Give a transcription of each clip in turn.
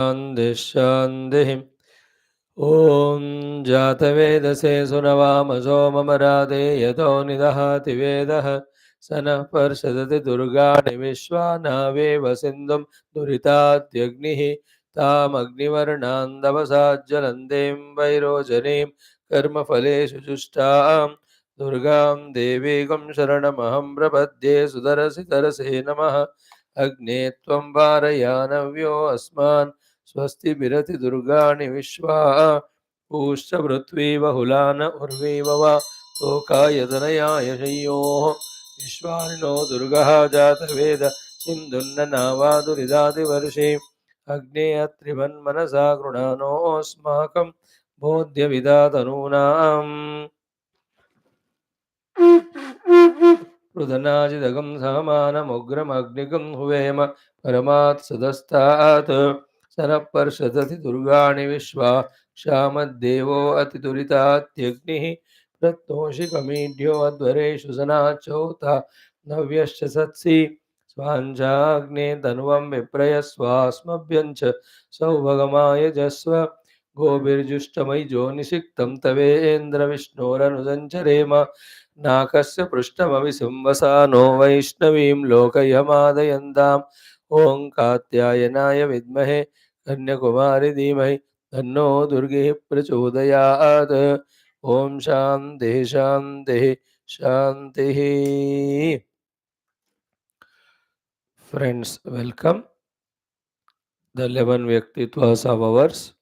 शान्तिः ॐ जातवेदसे सुनवामसो मम राधे यतो निदहाति वेदः स नः पर्षदति दुर्गाणि विश्वानावेव सिन्धुं दुरितात्यग्निः तामग्निवर्णान्दवसाज्ज्वलन्तीं वैरोचनीं कर्मफलेषु जुष्टां दुर्गां देवीं शरणमहं प्रपद्ये सुदरसि तरसे नमः अग्ने त्वं वारयानव्यो अस्मान् स्वस्ति बिरति दुर्गाणि विश्वा पूश्च पृथ्वी बहुलान उर्वीव वा तोकाय तनयाय शय्योः विश्वानिनो दुर्गः जातवेद सिन्धुन्न नावादुरिदादिवर्षे अग्ने अत्रिवन्मनसा गृणानोऽस्माकं बोध्यविदातनूनाम् रुदनाजिदगं सहमानमुग्रमग्निगं हुवेम परमात् सदस्तात् स नः पर्षदति दुर्गाणि विश्वा क्षामद्देवो अतिदुरितात्यग्निः प्रत्नोषिकमीढ्यो अध्वरेषु सनाच्चौता नव्यश्च सत्सि स्वाञ्जाग्ने तनुवं विप्रयस्वास्मभ्यञ्च सौभगमायजस्व गोभिर्जुष्टमयिजो निषिक्तं तवेन्द्रविष्णोरनुसञ्चरेम नाकस्य पृष्ठमपि संवसानो वैष्णवीं लोकयमादयन्ताम् ॐ कात्यायनाय विद्महे कन्याकुमारि धीमहि तन्नो दुर्गिः प्रचोदयात् ॐ शान्तिः शान्तिः शान्तिः. Friends, welcome. The 11 Vyaktitwas of ours.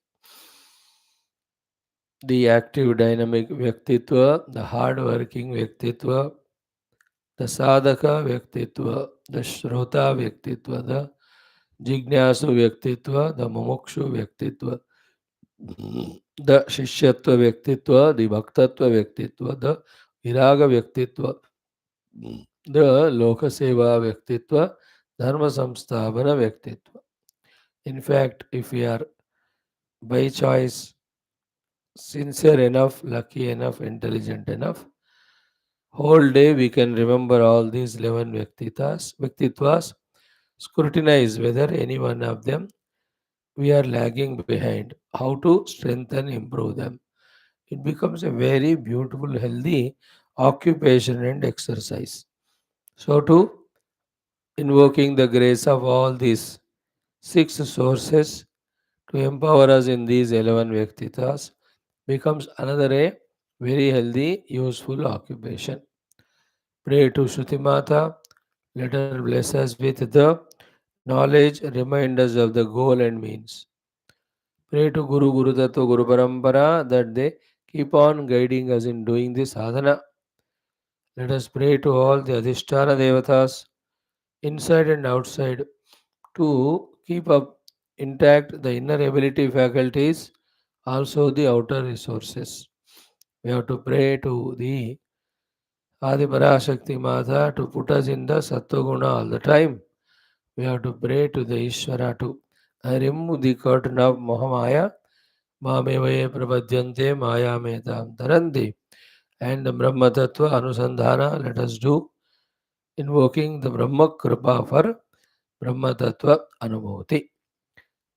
The active dynamic Vyaktitva, the hard-working Vyaktitva, the sadhaka Vyaktitva, the Shrota Vyaktitva, the Jignasu Vyaktitva, the Mumukshu Vyaktitva, the Shishyatva Vyaktitva, the Bhaktatva Vyaktitva, the Viraga Vyaktitva, the Lokaseva Vyaktitva, Dharma Samsthabana Vyaktitva. In fact, if we are by choice sincere enough, lucky enough, intelligent enough, whole day we can remember all these 11 Vyaktitwas, scrutinize whether any one of them we are lagging behind, how to strengthen, improve them. It becomes a very beautiful, healthy occupation and exercise. So, too, invoking the grace of all these 6 sources to empower us in these 11 Vyaktitas becomes another a very healthy, useful occupation. Pray to Shruti Mata, let her bless us with the knowledge, remind us of the goal and means. Pray to Guru Tattva, Guru Parampara that they keep on guiding us in doing this sadhana. Let us pray to all the Adhisthana Devatas, inside and outside, to keep up intact the inner ability faculties, also the outer resources. We have to pray to the Adi Parashakti Mata to put us in the Sattva Guna all the time. We have to pray to the Ishvara to remove the curtain of Mahamaya, Mamevaye Prabhadyante Maya Metam Taranti, and the Brahma Tattva Anusandhana. Let us do invoking the Brahma Kripa for Brahma Tattva Anubhuti.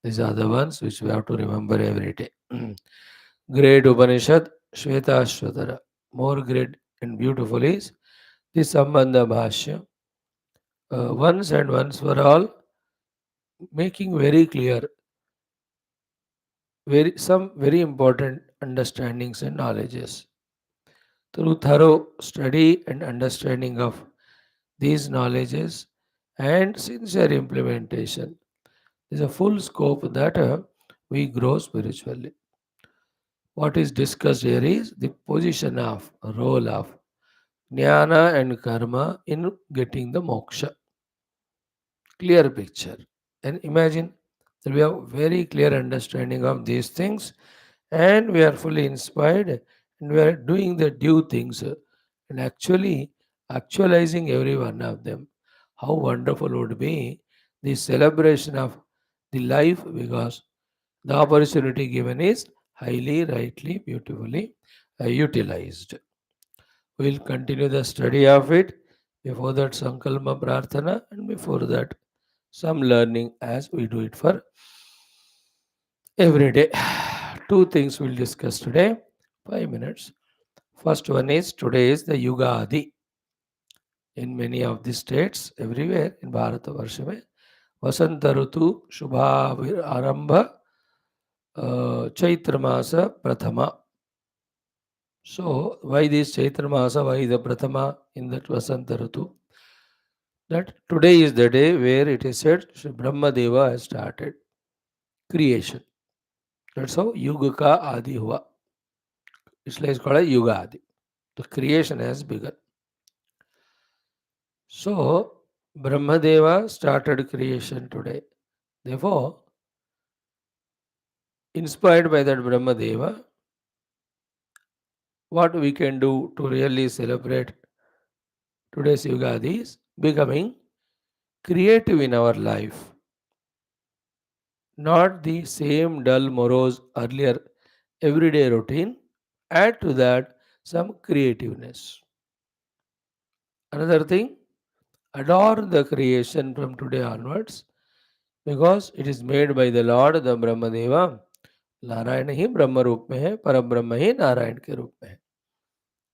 These are the ones which we have to remember every day. Great Upanishad, Shwethashwathara. More great and beautiful is the Sambandha Bhashyam. Once and once for all, making very clear some very important understandings and knowledges. Through thorough study and understanding of these knowledges and sincere implementation, there is a full scope that we grow spiritually. What is discussed here is the position of, role of jnana and karma in getting the moksha. Clear picture. And imagine that we have very clear understanding of these things and we are fully inspired and we are doing the due things and actually actualizing every one of them. How wonderful would be the celebration of the life because the opportunity given is highly, rightly, beautifully utilized. We will continue the study of it. Before that, Sankalpa Prarthana, and before that, some learning as we do it for every day. Two things we'll discuss today, 5 minutes. First one is today is the Ugadi. In many of the states, everywhere in Bharatavarsha में वसंत ऋतु शुभारंभ चैत्र मास प्रथमा. So why this Chaitra Masa, why the Prathama in that Vasanta Ritu? That today is the day where it is said Brahma Deva has started creation. That's how Yuga ka Adi hua. It's called a Yuga Adi. The creation has begun. So Brahma Deva started creation today. Therefore, inspired by that Brahma Deva, what we can do to really celebrate today's Yugadi is becoming creative in our life. Not the same dull, morose, earlier everyday routine. Add to that some creativeness. Another thing, adore the creation from today onwards because it is made by the Lord, the Brahmadeva. Narayan ही ब्रह्म रूप में है, परम ब्रह्म ही नारायण के रूप में है.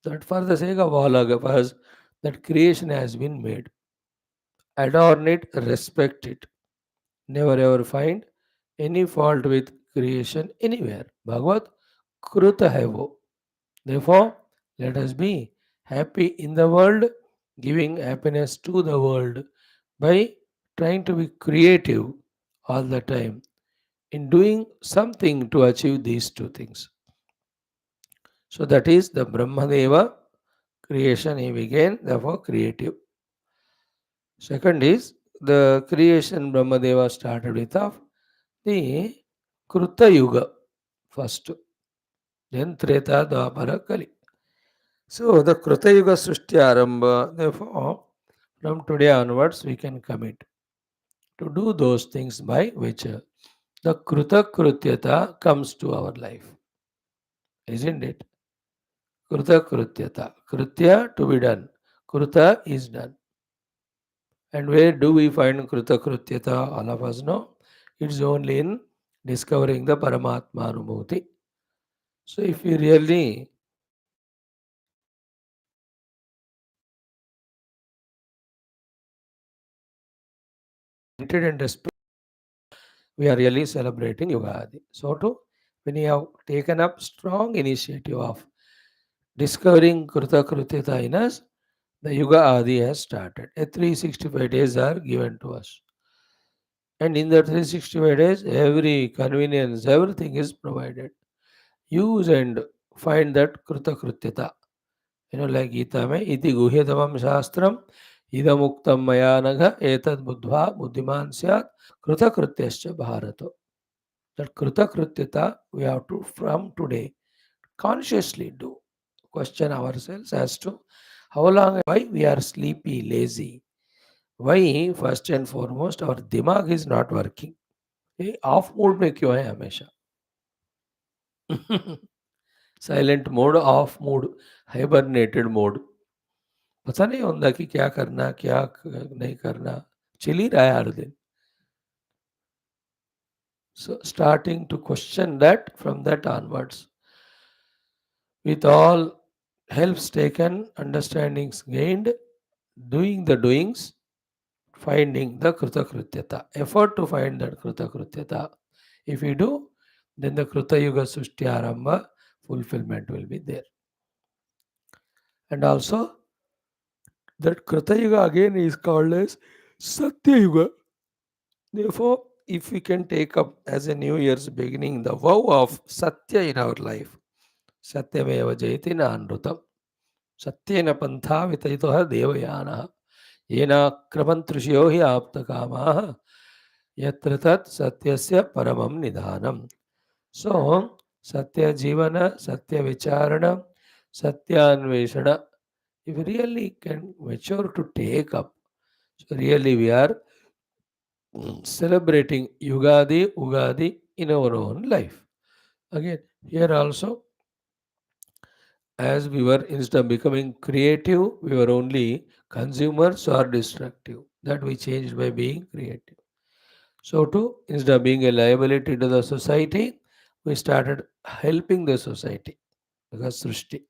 That for the sake of all of us, that creation has been made. Adorn it, respect it. Never ever find any fault with creation anywhere. Bhagavad Kruta hai wo. Therefore, let us be happy in the world, giving happiness to the world by trying to be creative all the time in doing something to achieve these two things. So that is the Brahmadeva creation he began, therefore creative. Second is the creation Brahmadeva started with of the Kruta Yuga first, then Treta Dwapara Kali. So the Kruta Yuga Srishti Arambha, therefore, from today onwards we can commit to do those things by which the Kruta Krutyata comes to our life. Isn't it? Kruta Krutyata. Krutya to be done. Kruta is done. And where do we find Kruta Krutyata? All of us know. It's only in discovering the Paramatma Anubhuti. So if we really and respect, we are really celebrating Yugadi. So too, when you have taken up strong initiative of discovering Kruta Krutyata in us, the Yuga Adi has started. 365 days are given to us. And in the 365 days, every convenience, everything is provided. Use and find that Kruta Krutyata. Like Gita mein, iti guhyatamam shastram, idam uktam maya nagha, etad buddhva buddhiman syat, Kruta Krutyascha bharato. That Kruta Krutyata we have to, from today, consciously do. Question ourselves as to how long, why we are sleepy, lazy. Why, first and foremost, our dimag is not working. ये off mode में क्यों है हमेशा? Silent mode, off mode, hibernated mode. पता नहीं होता कि क्या करना, क्या नहीं करना. चिल ही रहा है हर दिन. So starting to question that from that onwards. With all helps taken, understandings gained, doing the doings, finding the Kruta Krutyata. Effort to find that Kruta Krutyata. If we do, then the Kruta Yuga Sushti Arambha fulfillment will be there. And also, that Kruta Yuga again is called as Satya Yuga. Therefore, if we can take up as a New Year's beginning the vow of Satya in our life, Satyameva Jayati Nanrutam, Satyena Pantha Vitayitoha Devayana, Yena Kramantrishyo hi Aptakamaha, Yatra tat Satyasya Paramam Nidhanam. So, Satya Jivana, Satya Vicharana, Satya Anveshana, if we really can mature to take up, so really we are celebrating Yugadi, Ugadi in our own life. Again, here also, as we were, instead of becoming creative, we were only consumers or destructive. That we changed by being creative. So, too, instead of being a liability to the society, we started helping the society because Srishti.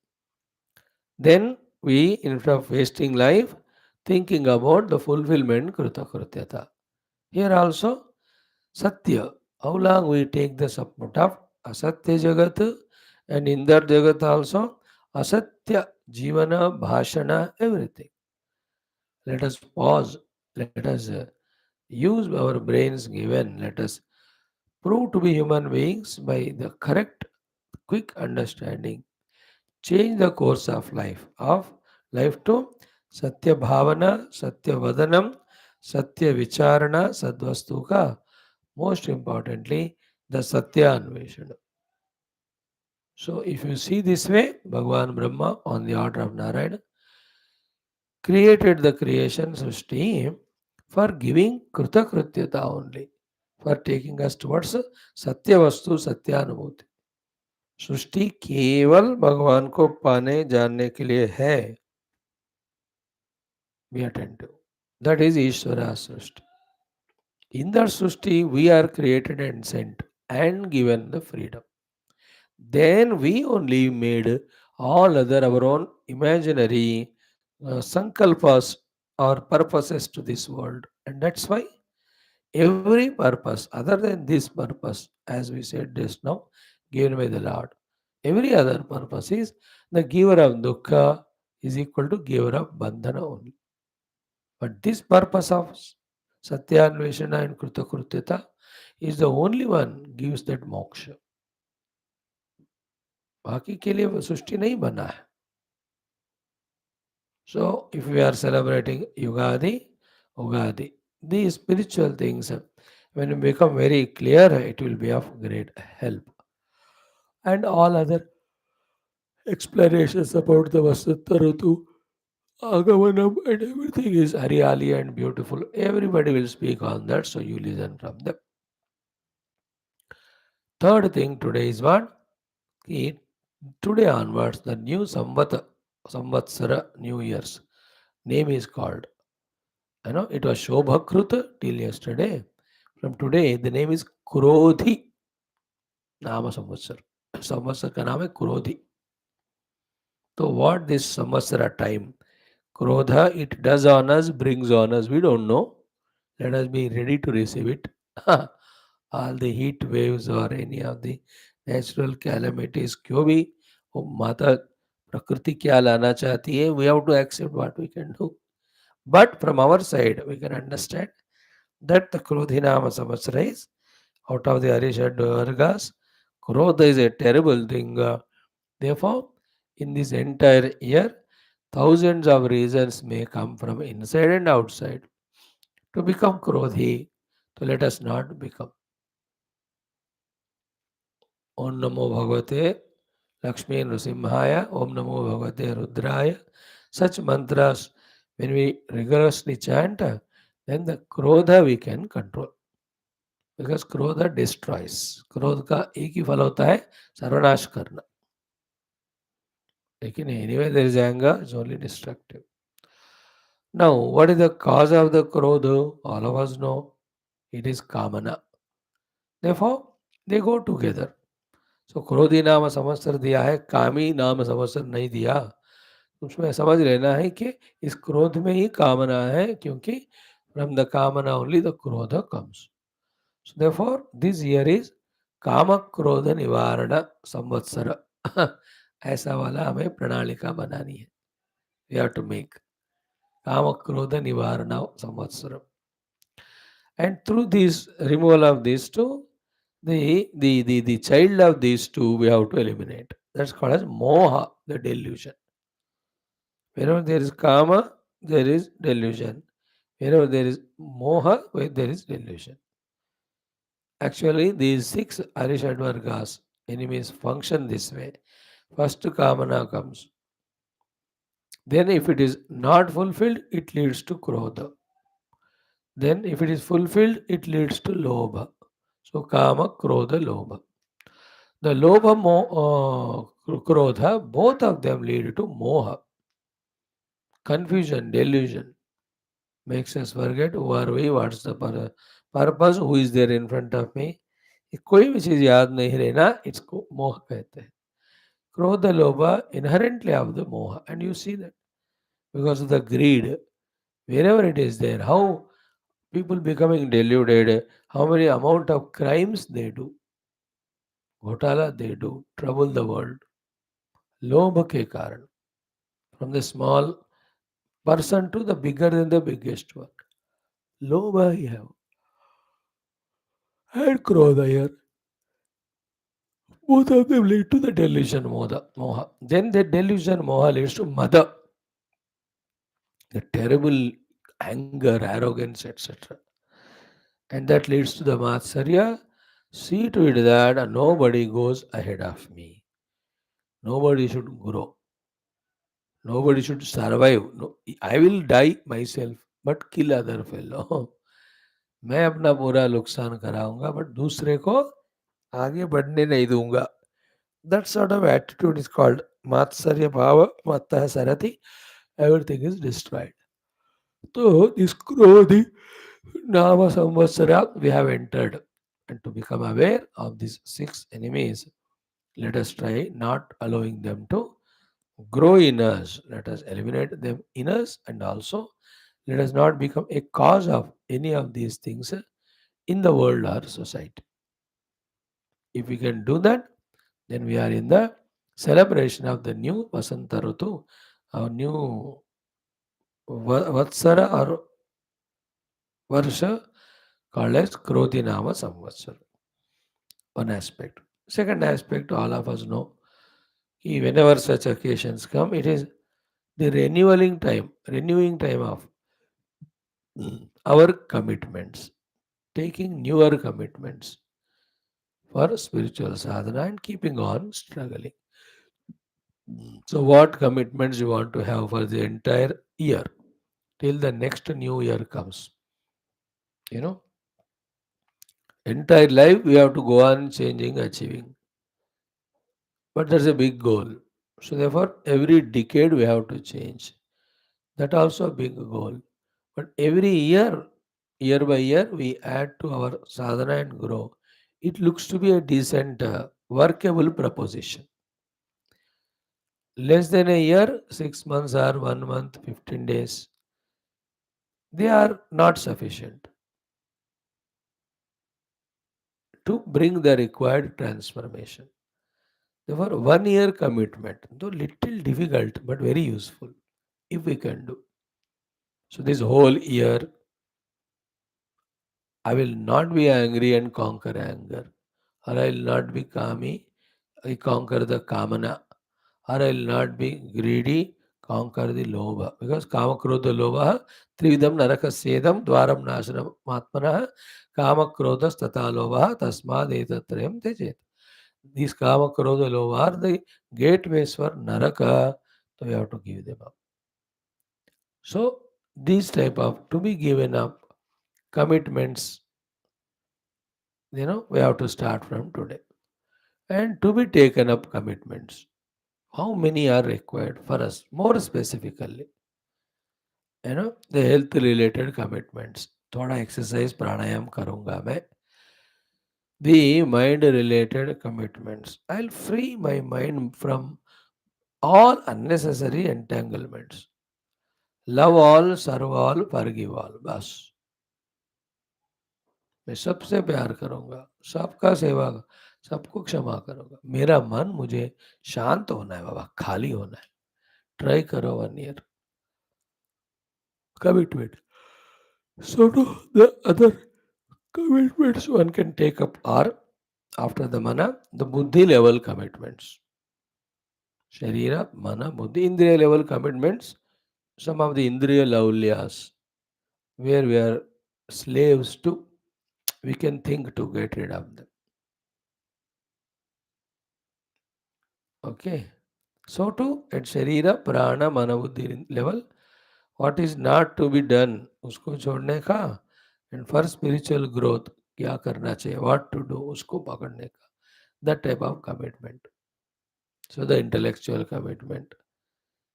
Then we, instead of wasting life, thinking about the fulfillment Krita. Here also, Satya. How long we take the support of Asatya Jagat, and in that Jagat also, Asatya Jivana, Bhashana, everything. Let us pause. Let us use our brains given. Let us prove to be human beings by the correct, quick understanding. Change the course of life to Satya Bhavana, Satya Vadanam, Satya Vicharana, Sadvastuka. Most importantly, the Satya Anveshana. So, if you see this way, Bhagavan Brahma on the order of Narayana created the creation Srishti for giving Kritakrityata only, for taking us towards Satya Vastu Satyanubhuti. सृष्टि केवल भगवान को पाने जानने के लिए है. Be attentive. That is Ishvara Srishti. In that Srishti, we are created and sent and given the freedom. Then we only made all other our own imaginary sankalpas or purposes to this world. And that's why every purpose other than this purpose, as we said just now, given by the Lord, every other purpose is the giver of dukkha is equal to giver of bandhana only. But this purpose of Satyanveshana and Kritakrutyata is the only one gives that moksha. बाकी के लिए वो सृष्टि नहीं बना है. So, if we are celebrating Ugadi, these spiritual things, when we become very clear, it will be of great help. And all other explanations about the Vasanta Ritu, Agamanam, and everything is Haryali and beautiful. Everybody will speak on that, so you listen from them. Third thing today is what? Ki today onwards, the new Samvatsara, New Year's name is called. It was Shobhakrut till yesterday. From today, the name is Krodhi Nama Samvatsar. Samvatsar का नाम है क्रोधी. So what this Samvatsara time? Krodha, it does on us, brings on us. We don't know. Let us be ready to receive it. All the heat waves or any of the natural calamities, क्यों भी वो माता प्रकृति क्या लाना चाहती है, we have to accept what we can do. But from our side, we can understand that the Krodhinama Samvatsara is out of the Arishad Vargas. Krodha is a terrible thing. Therefore, in this entire year, thousands of reasons may come from inside and outside to become Krodhi. So let us not become. Om Namo Bhagavate Lakshmi Nrsimhaya, Om Namo Bhagavate Rudraya. Such mantras, when we rigorously chant, then the Krodha we can control. Because Krodha destroys. क्रोध का एक ही फल होता है सर्वनाश करना. लेकिन anyway there is anger, it's only destructive. Now, what is the cause of the Krodha? All of us know. It is Kamana. Therefore, they go together. So, क्रोधी नाम संवत्सर दिया है, कामी नाम संवत्सर नहीं दिया. उसमें समझ लेना है कि इस क्रोध में ही कामना है, क्योंकि from the kamana only the krodha comes. So, therefore, this year is Kama Krodha Nivarana Samvatsara. ऐसा वाला हमें प्रणालिका बनानी है. We have to make Kama Krodha Nivarana Samvatsara. And through this removal of these two, the child of these two we have to eliminate. That's called as moha, the delusion. Wherever there is kama, there is delusion. Wherever there is moha, where there is delusion. Actually, these 6 Arishad Vargas, enemies, function this way. First kamana comes. Then if it is not fulfilled, it leads to krodha. Then if it is fulfilled, it leads to lobha. So kama, krodha, lobha. The lobha, krodha, both of them lead to moha. Confusion, delusion makes us forget who are we, what's the purpose who is there in front of me, ये कोई भी चीज याद नहीं रहना, इसको मोह कहते हैं. क्रोध लोभ inherently of the moha, and you see that because of the greed, wherever it is there, how people becoming deluded, how many amount of crimes they do, घोटाला they do, trouble the world, लोभ के कारण, from the small person to the bigger than the biggest one. Lobha you have, and Krodha here. Both of them lead to the delusion moha. Then the delusion moha leads to mada, the terrible anger, arrogance, etc. And that leads to the matsarya. See to it that nobody goes ahead of me. Nobody should grow. Nobody should survive. No, I will die myself, but kill other fellow. मैं अपना पूरा नुकसान कराऊंगा but दूसरे को आगे बढ़ने नहीं दूंगा. That sort of attitude is called Matsarya Bhava, Mattah Sarati. Everything is destroyed. So, this Krodhi Nama Samvatsara we have entered. And to become aware of these 6 enemies, let us try not allowing them to grow in us. Let us eliminate them in us, and also let us not become a cause of any of these things in the world or society. If we can do that, then we are in the celebration of the new Vasanta Rutu, our new Vatsara or Varsha called as Krodhinama Samvatsara. One aspect. Second aspect, all of us know, whenever such occasions come, it is the renewing time of our commitments, taking newer commitments for spiritual sadhana and keeping on struggling. So, what commitments you want to have for the entire year till the next new year comes? You know, entire life we have to go on changing, achieving. But there's a big goal. So, therefore, every decade we have to change. That also a big goal. But every year by year, we add to our sadhana and grow. It looks to be a decent, workable proposition. Less than a year, 6 months or 1 month, 15 days, they are not sufficient to bring the required transformation. Therefore, 1 year commitment, though little difficult but very useful if we can do. So, this whole year, I will not be angry and conquer anger, or I will not be kami, I conquer the kamana, or I will not be greedy, conquer the lobha. Because kama krodha lobha, trividam naraka sedam dwaram nasanam matmana, kama krodha stata lobha, tasmad etatrayam tejet. These kama krodha lobha are the gateways for naraka, so we have to give them up. So, these type of to be given up commitments, we have to start from today. And to be taken up commitments, how many are required for us? More specifically, the health related commitments. थोड़ा exercise प्राणायाम करूंगा मैं. The mind related commitments. I'll free my mind from all unnecessary entanglements. Love all, serve all, forgive all. बस मैं सबसे प्यार करूंगा, सबका सेवा, सबको क्षमा करूंगा. मेरा मन मुझे शांत होना है बाबा, खाली होना है. ट्राई करो 1 year commitment. So do the other commitments one can take up are after the mana, the buddhi level commitments. Sharira, mana, buddhi, indriya level commitments. Some of the indriya laulyas where we are slaves to, we can think to get rid of them. Okay. So too at Sharira, Prana, Mana, Buddhi level, what is not to be done, उसको छोड़ने का, and for spiritual growth, क्या करना चाहिए, what to do, उसको पकड़ने का, that type of commitment. So the intellectual commitment.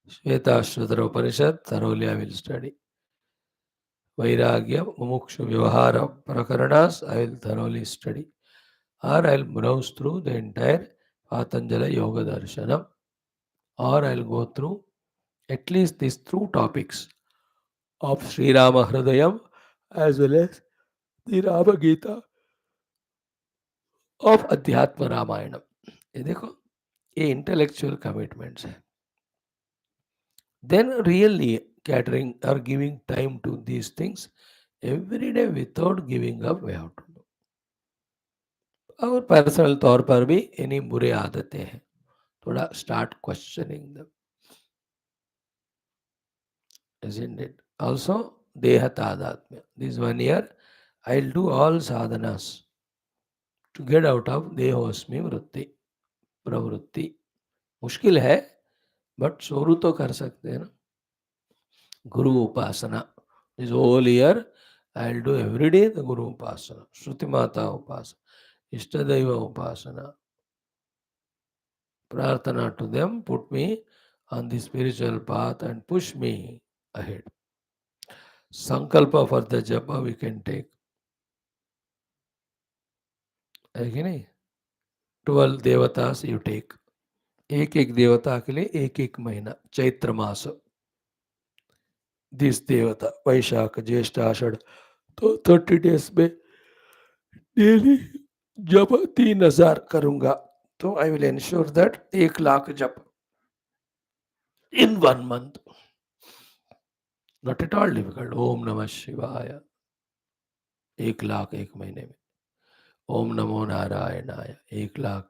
Shwethashwathara Upanishd, thoroughly I will study. Vairagya Mumukshu Vyavahara Prakaranas, I will thoroughly study. Or I'll browse through the entire Patanjala Yoga Darshanam, or I'll go through at least these two topics of Sri Rama Hridayam as well as the Rama Gita of Adhyatma Ramayana. ये देखो ये intellectual commitments है. Then really catering or giving time to these things every day without giving up, we have to do. और personal तौर पर भी इन्हीं बुरे आदतें हैं, थोड़ा start questioning them, isn't it? Also deha tadatmya, this 1 year I'll do all sadhanas to get out of देहोस्मि वृत्ति प्रवृत्ति. मुश्किल है बट शुरू तो कर सकते हैं ना. गुरु उपासना, this whole year I'll do every day the Guru Upasana, Shruti Mata Upasana, Ishtadaiva Upasana, Prarthana to them, put me on the spiritual path and push me ahead. Sankalpa for the japa we can take. है कि नहीं? 12 देवतास you take. एक एक देवता के लिए एक एक महीना, चैत्र मास, दिस देवता वैशाख ज्येष्ठ आषाढ़, तो 30 days में डेली जब 3000 करूंगा तो I will ensure that 1 lakh jap in 1 month. Not at all difficult. ओम नमः शिवाय 1 लाख 1 महीने में. ओम नमो नारायणाय 1 लाख.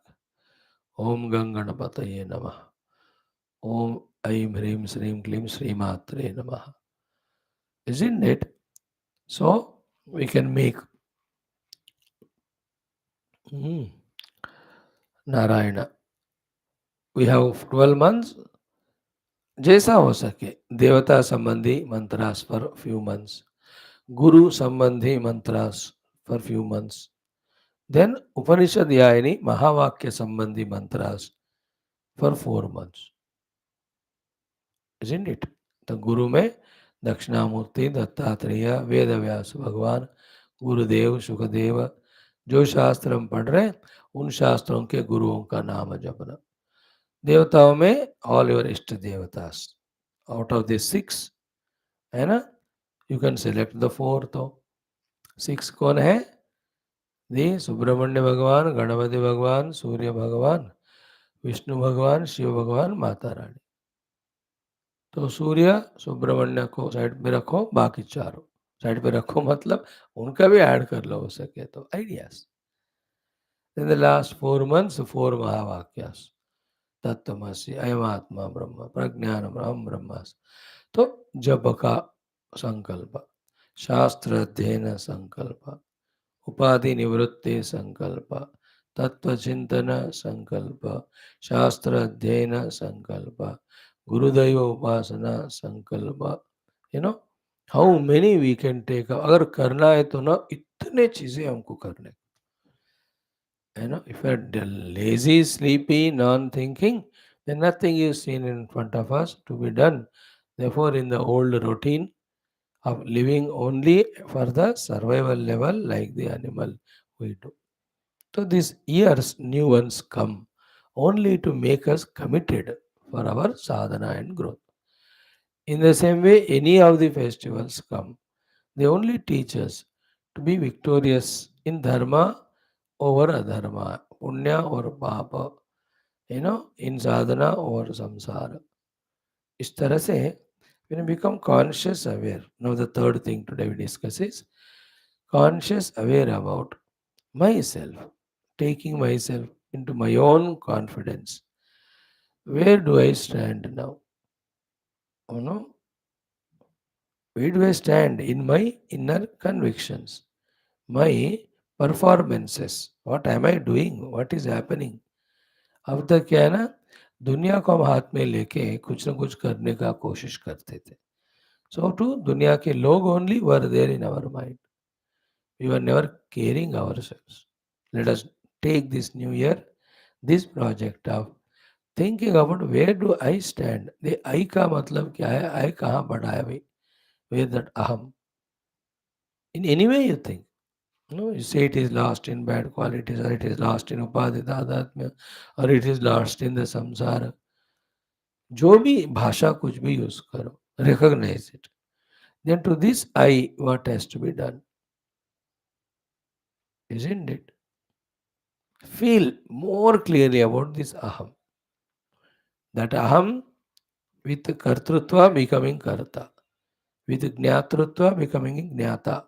ओम गंगणपतये नमः. ओम ऐं ह्रीं श्रीं क्लीं श्रीमात्रे नमः. Isn't it? So we can make Narayana. We have 12 months. जैसा हो सके देवता संबंधी mantras for few months, Guru संबंधी mantras for few months, then Upanishad Yayani Mahavakya संबंधी mantras for 4 months. Isn't it? तो गुरु में दक्षिणामूर्ति दत्तात्रेय वेद व्यास भगवान गुरुदेव सुखदेव, जो शास्त्र हम पढ़ रहे हैं उन शास्त्रों के गुरुओं का नाम जपना. देवताओं में ऑल योर इष्ट देवतास, आउट ऑफ दिस 6 है ना, यू कैन सेलेक्ट द 4. तो 6 कौन है? दी सुब्रह्मण्य भगवान, गणपति भगवान, सूर्य भगवान, विष्णु भगवान, शिव भगवान, माता रानी. तो सूर्य सुब्रह्मण्य को साइड पे रखो, बाकी चारों साइड पे रखो, मतलब उनका भी ऐड कर लो हो सके तो ideas. In the last 4 months 4 महावाक्यास, तत्वमसि अयमात्मा ब्रह्म प्रज्ञानम अहम ब्रह्मास्मि. तो जप का संकल्प, शास्त्र अध्ययन संकल्प, उपाधि निवृत्ति संकल्प, तत्व चिंतन संकल्प, शास्त्र अध्ययन संकल्प, गुरुदैव उपासना संकल्प. You know how many we can take. अगर करना है तो ना इतने चीजें हमको करने. You know, if you're lazy, sleepy, non-thinking, then nothing is seen in front of us to be done. Therefore, in the old routine of living only for the survival level, like the animal we do. So these years, new ones come only to make us committed for our sadhana and growth. In the same way, any of the festivals come, they only teach us to be victorious in dharma over adharma, punya or papa, in sadhana or samsara. इस तरह से when you become conscious aware. Now the third thing today we discuss is conscious aware about myself, taking myself into my own confidence. Where do I stand now? You know, where do I stand in my inner convictions, my performances? What am I doing? What is happening? अब तक क्या है ना, दुनिया को हम हाथ में लेके कुछ ना कुछ करने का कोशिश करते थे. सो टू दुनिया के लोग only were there in our mind. We were never caring ourselves. Let us take this new year this project of thinking about where do I stand. The I का मतलब क्या है? आई कहाँ बढ़ा है भाई? Where that aham. In any way you think. No, you say it is lost in bad qualities, or it is lost in upadhi तादात्म्य, or it is lost in the samsara. जो भी भाषा कुछ भी यूज करो, recognize it. Then to this I, what has to be done? Isn't it? Feel more clearly about this aham. That aham with kartrutva becoming karta, with jnatrutva becoming jnata,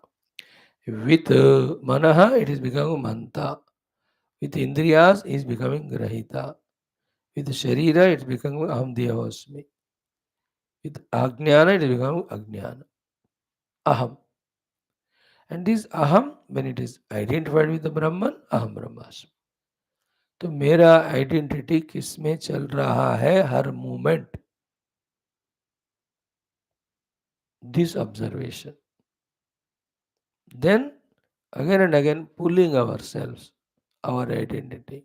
with manaha it is becoming manta, with indriyas is becoming grahita, with sharira it is becoming aham devasmi, with ajnana it is becoming ajnana, aham. And this aham, when it is identified with the Brahman, aham brahmasmi. तो मेरा identity किस में चल रहा है हर moment, this observation, then again and again pulling ourselves, our identity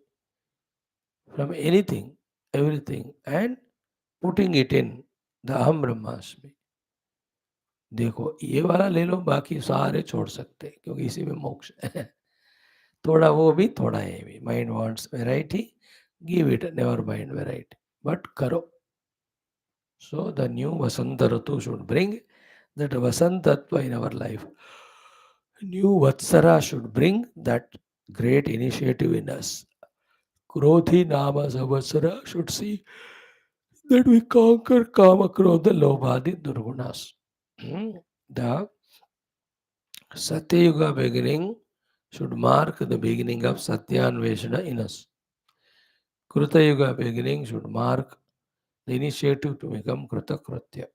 from anything, everything, and putting it in the aham brahmasmi. देखो ये वाला ले लो, बाकी सारे छोड़ सकते हैं क्योंकि इसी में मोक्ष है. थोड़ा वो भी थोड़ा ये भी. Mind wants variety, give it, never mind variety, but करो. So the new Vasanta Ratu should bring that Vasantatva in our life. New Vatsara should bring that great initiative in us. Krodhi Nama Savasara should see that we conquer Kama Krodha Lobhadi Durgunas. The Satyayuga beginning should mark the beginning of Satyanveshana in us. Kruta Yuga beginning should mark the initiative to become Kruta Krutya.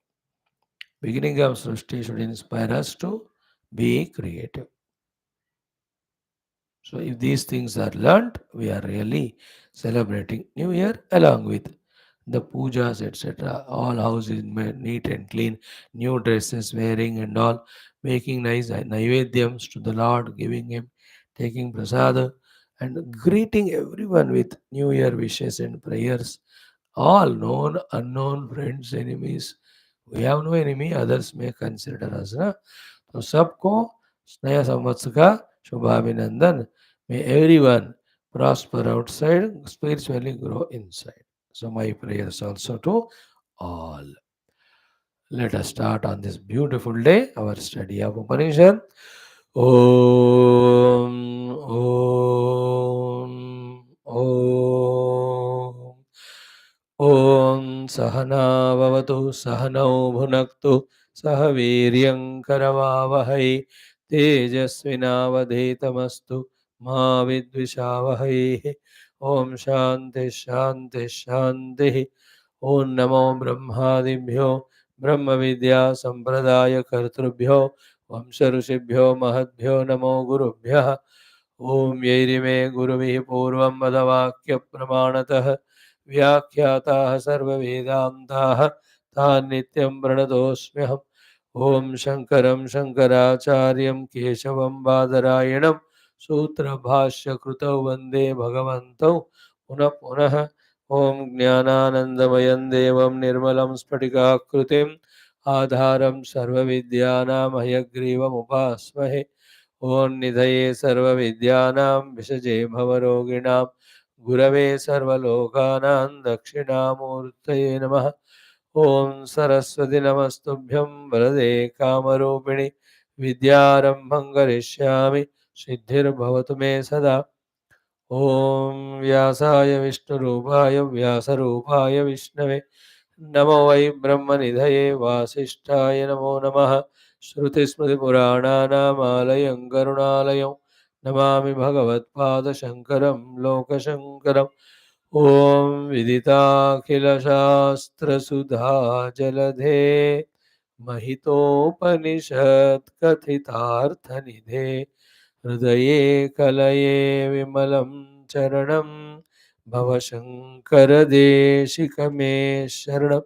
Beginning of Srishti should inspire us to be creative. So if these things are learnt, we are really celebrating New Year along with the pujas, etc. All houses made neat and clean, new dresses wearing and all, making nice naivedyams to the Lord, giving Him, taking prasada, and greeting everyone with New Year wishes and prayers. All known, unknown, friends, enemies. We have no enemy, others may consider us. Na? तो सबको नया संवत्सर का शुभाभिनंदन. May everyone prosper outside, spiritually grow inside. So my prayers also to all. Let us start on this beautiful day our study of Upanishad. Om, Om, Om. Om Sahana Vavatu Sahanau Bhunaktu Sahaviryam Karavavahai Tejasvinavadhetamastu Ma Vidvishavahai. Om Shanti Shanti Shanti. Om Namo Brahmadibhyo Brahma Vidya Sampradaya Kartrubhyo Vamsa Rishibhyo Mahadbhyo Namo Gurubhya. Om Yairime Guruvihi Purvam Vadavakya Pramanatah व्याख्याताः सर्ववेदान्ताः तान् नित्यं प्रणतोऽस्म्यहम्. ॐ शङ्करं शङ्कराचार्यं केशवं बादरायणं सूत्रभाष्यकृतौ वन्दे भगवन्तौ पुनः पुनः. ॐ ज्ञानानन्दमयं देवं निर्मलं स्फटिकाकृतिम् आधारं सर्वविद्यानां हयग्रीवमुपास्महे. ॐ निधये सर्वविद्यानां विषजे भवरोगिणां गुरवे सर्वलोकानां दक्षिणामूर्तये नमः. ॐ सरस्वती नमस्तुभ्यं वरदे कामरूपिणि विद्यारम्भं करिष्यामि सिद्धिर्भवतु मे सदा. ॐ व्यासाय विष्णुरूपाय व्यासरूपाय विष्णवे नमो वै ब्रह्मनिधये वासिष्ठाय नमो नमः. श्रुतिस्मृतिपुराणानामालयं करुणालयं नमामि भगवत्पादशङ्करं लोकशङ्करम्. ॐ विदिताखिलशास्त्रसुधा जलधे महितोपनिषत् कथितार्थनिधे हृदये कलये विमलं चरणं भवशङ्करदेशिकमे शरणं.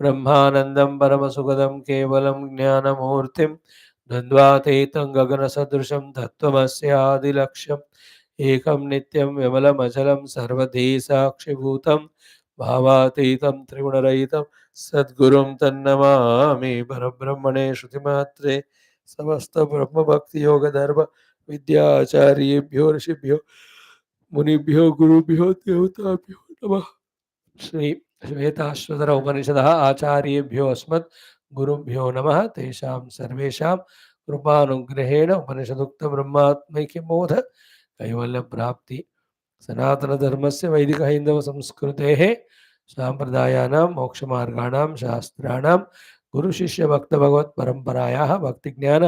ब्रह्मानन्दं परमसुखदं केवलं ज्ञानमूर्तिं द्वन्द्वातीतं गगनसदृशं तत्त्वमस्यादिलक्ष्यम् एकं नित्यं विमलमचलं सर्वधी साक्षिभूतं भावातीतं त्रिगुणरहितं सद्गुरुं तन्नमामि. परब्रह्मणे श्रुतिमात्रे समस्त ब्रह्म भक्ति योग धर्म विद्याचार्येभ्यो ऋषिभ्यो मुनिभ्यो गुरुभ्यो देवताभ्यो नमः। श्री श्वेताश्वतर उपनिषदः आचार्येभ्यो अस्मत् गुरुभ्यो नमः। तेषां सर्वेषां कृपानुग्रहेण उपनिषदुक्त ब्रह्मात्मैक्यबोध कैवल्य प्राप्ति सनातनधर्मस्य वैदिक हैन्दव संस्कृतेः साम्प्रदायानां मोक्षमार्गाणां शास्त्राणां गुरुशिष्य भक्त भगवत् परंपरायाः भक्तिज्ञान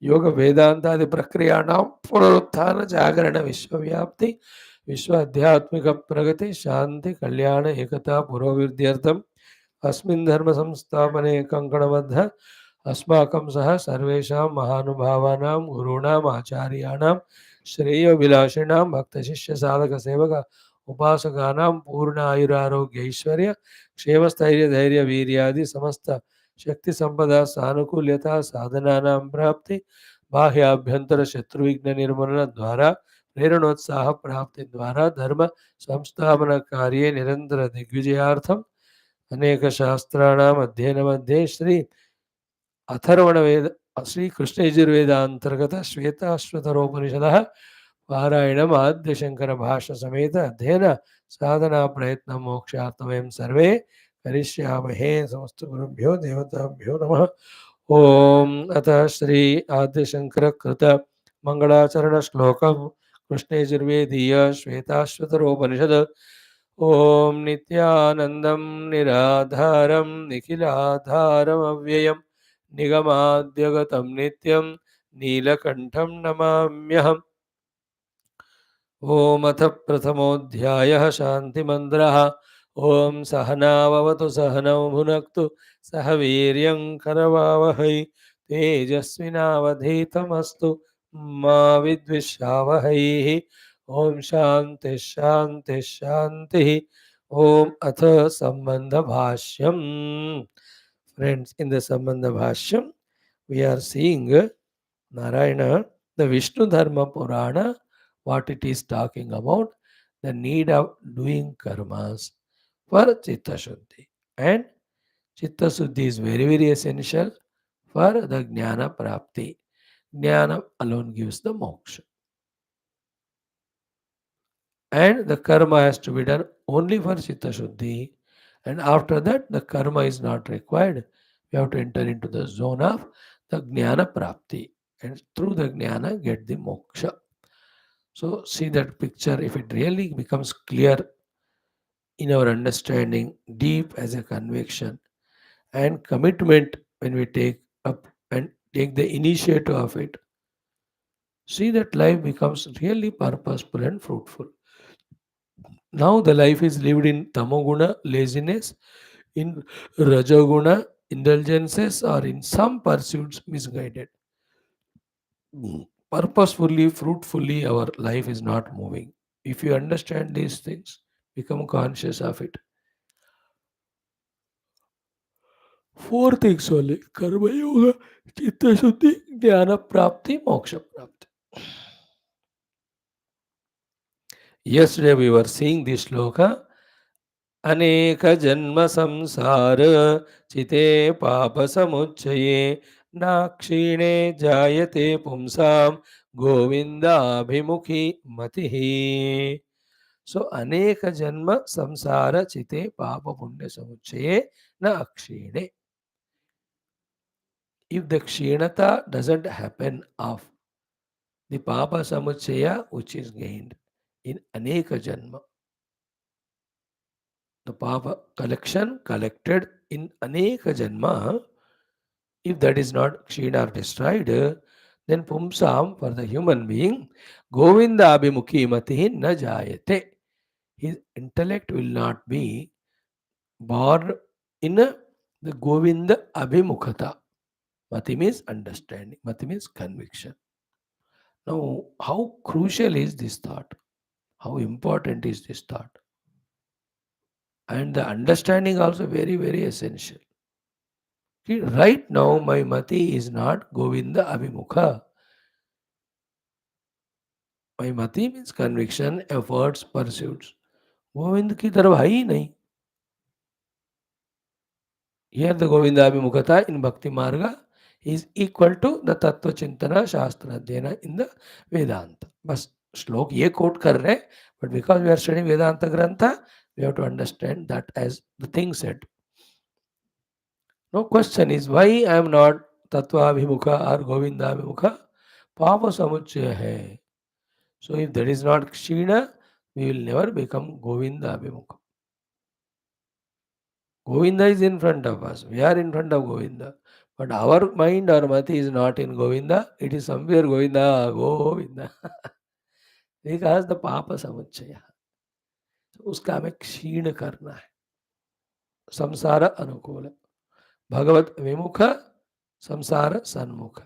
योग वेदांतादि प्रक्रियाणां पुनरुत्थान जागरण विश्वव्याप्ति विश्व आध्यात्मिक प्रगति शांति कल्याण एकता पुरोभिवृद्ध्यर्थम् अस्मिन् धर्म संस्थापने कंकणबद्ध अस्माकं सह सर्वेषां महानुभावानां गुरूणाम् आचार्याणां श्रेयोभिलाषिणां भक्तशिष्य साधक सेवक उपासकानां पूर्ण आयुरारोग्य ऐश्वर्य क्षेमस्थैर्य धैर्य वीर्यादि समस्त शक्ति संपदा सानुकूल्यता साधनानां प्राप्ति बाह्याभ्यंतर शत्रुविघ्न निर्मूलन द्वारा प्रेरणोत्साह प्राप्ति द्वारा धर्म संस्थापन कार्ये निरंतर दिग्विजयार्थम अनेक शास्त्राणाम अध्ययन मध्ये श्री अथर्वण वेद श्री कृष्ण यजुर्वेदांतर्गत श्वेताश्वतरोपनिषदः पारायणम आद्य शंकर भाष्य समेत अध्ययन साधना प्रयत्न मोक्षार्थं वयं सर्वे करिष्यामहे। समस्त गुरुभ्यो देवताभ्यो नमः। ओम अतः श्री आद्य शंकर कृत मंगलाचरण श्लोकम कृष्ण यजुर्वेदीय श्वेताश्वतरोपनिषद। ओम नित्यानंदं निराधारं निखिलाधारम् अव्ययम् निगमाद्यगतं नित्यं नीलकण्ठं नमाम्यहम्। ओम अथ प्रथमोऽध्यायः शान्तिमन्त्रः। ओम सहनाववतु सहनौ भुनक्तु सह वीर्यं करवावहै तेजस्विनावधीतमस्तु मा विद्विषावहैः। ओम शांति शांति शांति। ओम अथ संबंध भाष्यम। Friends, in the Sambandha Bhashyam, we are seeing Narayana, the Vishnu Dharma Purana, what it is talking about, the need of doing karmas for Chitta Shuddhi. And Chitta Shuddhi is very, very essential for the Jnana Prapti. Jnana alone gives the moksha. And the karma has to be done only for Chitta Shuddhi. And after that, the karma is not required. We have to enter into the zone of the Jnana Prapti. And through the Jnana, get the moksha. So, see that picture, if it really becomes clear in our understanding, deep as a conviction, and commitment when we take up and take the initiative of it, see that life becomes really purposeful and fruitful. Now the life is lived in tamoguna, laziness, in rajoguna, indulgences, or in some pursuits misguided. Purposefully, fruitfully, our life is not moving. If you understand these things, become conscious of it. Four things only: karma yoga, chitta shuddhi, jnana prapti, moksha prapti. Yesterday we were seeing this shloka. अनेक जन्म संसार चिते पाप समुच्चये न क्षीणे जायते पुंसां गोविंदाभिमुखी मतिः. सो अनेक जन्म संसार चिते पाप पुण्य समुच्चये न अक्षीणे. If the kshinata doesn't happen of the papa samuchaya which is gained in aneka janma, the papa collection collected in aneka janma, if that is not kshina or destroyed, then pumsam for the human being, Govinda abhimukhi matihi na jayate. His intellect will not be born in the Govinda abhimukhata. Mati means understanding, mati means conviction. Now, how crucial is this thought? How important is this thought? And the understanding also very, very essential. See, right now, my mati is not Govinda Abhimukha. My mati means conviction, efforts, pursuits. Govind की तरफ है ही नहीं. Here the Govinda Abhimukhata in Bhakti Marga is equal to the Tattva Chintana Shastra Adhyayana in the Vedanta. But श्लोक ये quote कर रहे, but because we are studying Vedanta Grantha, we have to understand that as the thing said. No question is why I am not Tattva-abhimukha or Govinda-abhimukha. Papa Samuchaya hai. So if that is not Kshina, we will never become Govinda-abhimukha. Govinda is in front of us. We are in front of Govinda. But our mind or mati is not in Govinda. It is somewhere Govinda, Govinda. Because the Papa Samuchaya. So उसका हमें क्षीण करना है. संसार अनुकूल. भगवत विमुख, संसार सन्मुख.